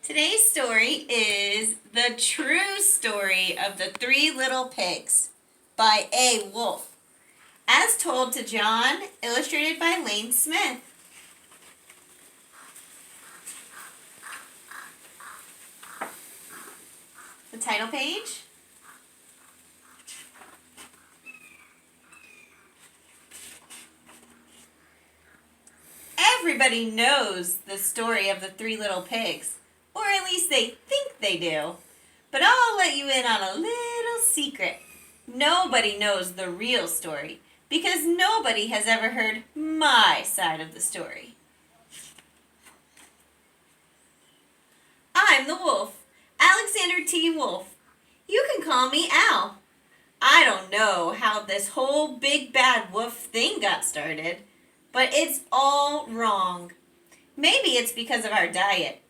Today's story is The True Story of the Three Little Pigs by A. Wolfe, as told to John, illustrated by Lane Smith. The title page. Everybody knows the story of the Three Little Pigs, or at least they think they do. But I'll let you in on a little secret. Nobody knows the real story, because nobody has ever heard my side of the story. I'm the wolf, Alexander T. Wolfe. You can call me Al. I don't know how this whole big bad wolf thing got started, but it's all wrong. Maybe it's because of our diet.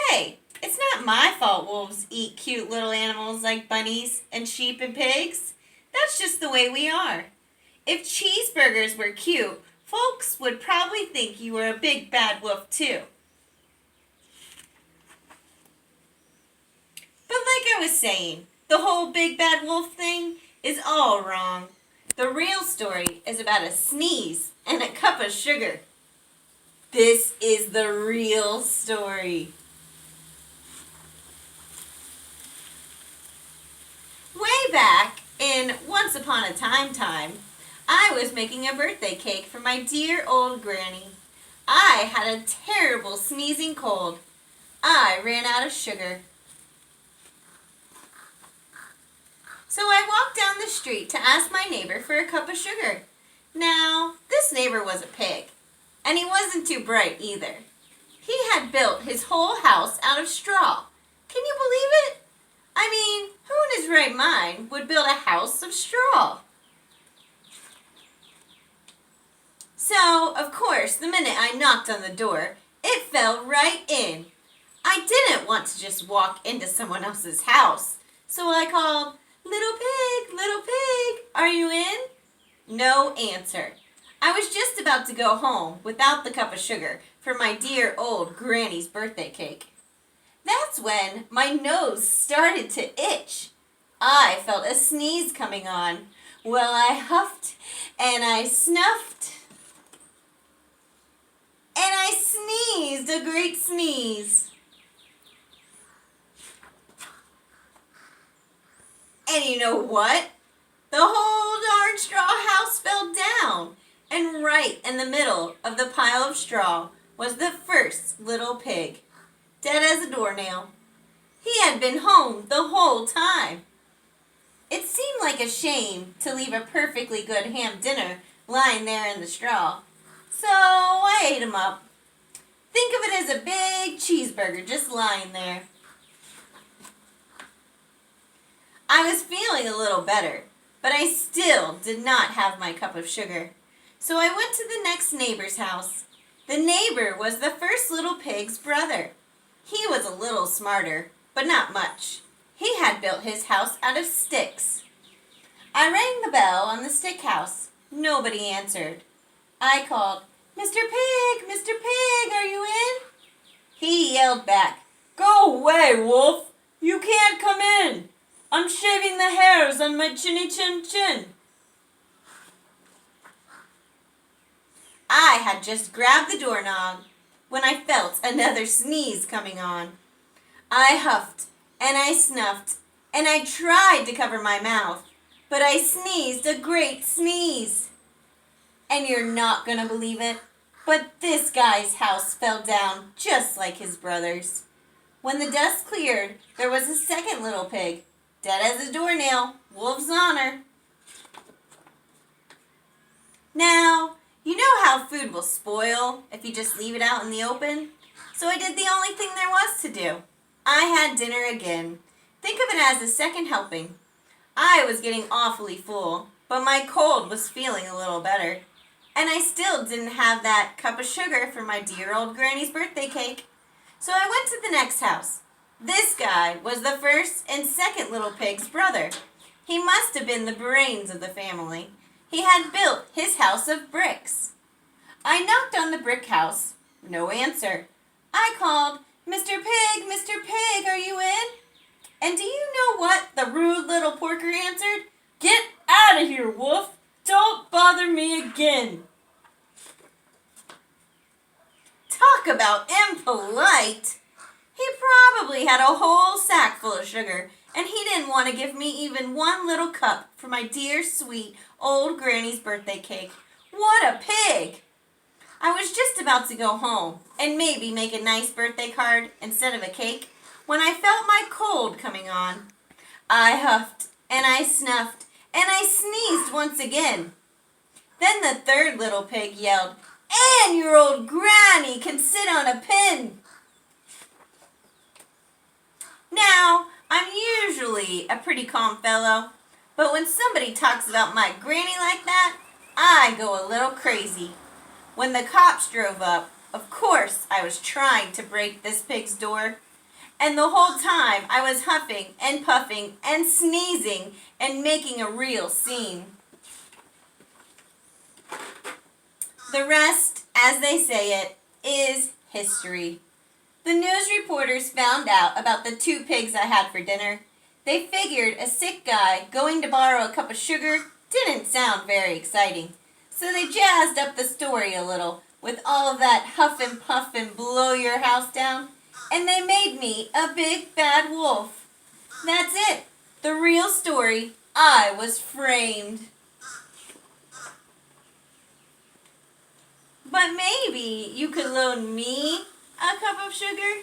Hey, it's not my fault wolves eat cute little animals like bunnies and sheep and pigs. That's just the way we are. If cheeseburgers were cute, folks would probably think you were a big bad wolf too. But like I was saying, the whole big bad wolf thing is all wrong. The real story is about a sneeze and a cup of sugar. This is the real story. Way back in Once Upon a Time, I was making a birthday cake for my dear old granny. I had a terrible sneezing cold. I ran out of sugar. So I walked down the street to ask my neighbor for a cup of sugar. Now, this neighbor was a pig, and he wasn't too bright either. He had built his whole house out of straw. Can you believe it? I mean, who in his right mind would build a house of straw? So, of course, the minute I knocked on the door, it fell right in. I didn't want to just walk into someone else's house, so I called, little pig, are you in? No answer. I was just about to go home without the cup of sugar for my dear old granny's birthday cake. That's when my nose started to itch. I felt a sneeze coming on. Well, I huffed and I snuffed. And I sneezed a great sneeze. And you know what? The whole darn straw house fell down. And right in the middle of the pile of straw was the first little pig, dead as a doornail. He had been home the whole time. It seemed like a shame to leave a perfectly good ham dinner lying there in the straw. So I ate him up. Think of it as a big cheeseburger just lying there. I was feeling a little better, but I still did not have my cup of sugar. So I went to the next neighbor's house. The neighbor was the first little pig's brother. He was a little smarter, but not much. He had built his house out of sticks. I rang the bell on the stick house. Nobody answered. I called, Mr. Pig, are you in? He yelled back, Go away, Wolf! You can't come in! I'm shaving the hairs on my chinny chin chin. I had just grabbed the doorknob when I felt another sneeze coming on. I huffed and I snuffed and I tried to cover my mouth, but I sneezed a great sneeze. And you're not gonna believe it, but this guy's house fell down just like his brother's. When the dust cleared, there was a second little pig, dead as a doornail, Wolf's honor. Now, you know how food will spoil if you just leave it out in the open? So I did the only thing there was to do. I had dinner again. Think of it as a second helping. I was getting awfully full, but my cold was feeling a little better. And I still didn't have that cup of sugar for my dear old granny's birthday cake. So I went to the next house. This guy was the first and second little pig's brother. He must have been the brains of the family. He had built his house of bricks. I knocked on the brick house. No answer. I called, Mr. And do you know what the rude little porker answered? "Get out of here, Wolf! Don't bother me again!" Talk about impolite! He probably had a whole sack full of sugar, and he didn't want to give me even one little cup for my dear, sweet, old Granny's birthday cake. What a pig! I was just about to go home and maybe make a nice birthday card instead of a cake when I felt my cold coming on. I huffed and I snuffed and I sneezed once again. Then the third little pig yelled, "And your old granny can sit on a pin." Now, I'm usually a pretty calm fellow, but when somebody talks about my granny like that, I go a little crazy. When the cops drove up, of course I was trying to break this pig's door, and the whole time I was huffing and puffing and sneezing and making a real scene. The rest, as they say it, is history. The news reporters found out about the 2 pigs I had for dinner. They figured a sick guy going to borrow a cup of sugar didn't sound very exciting. So they jazzed up the story a little with all of that huff and puff and blow your house down. And they made me a big bad wolf. That's it. The real story. I was framed. But maybe you could loan me a cup of sugar?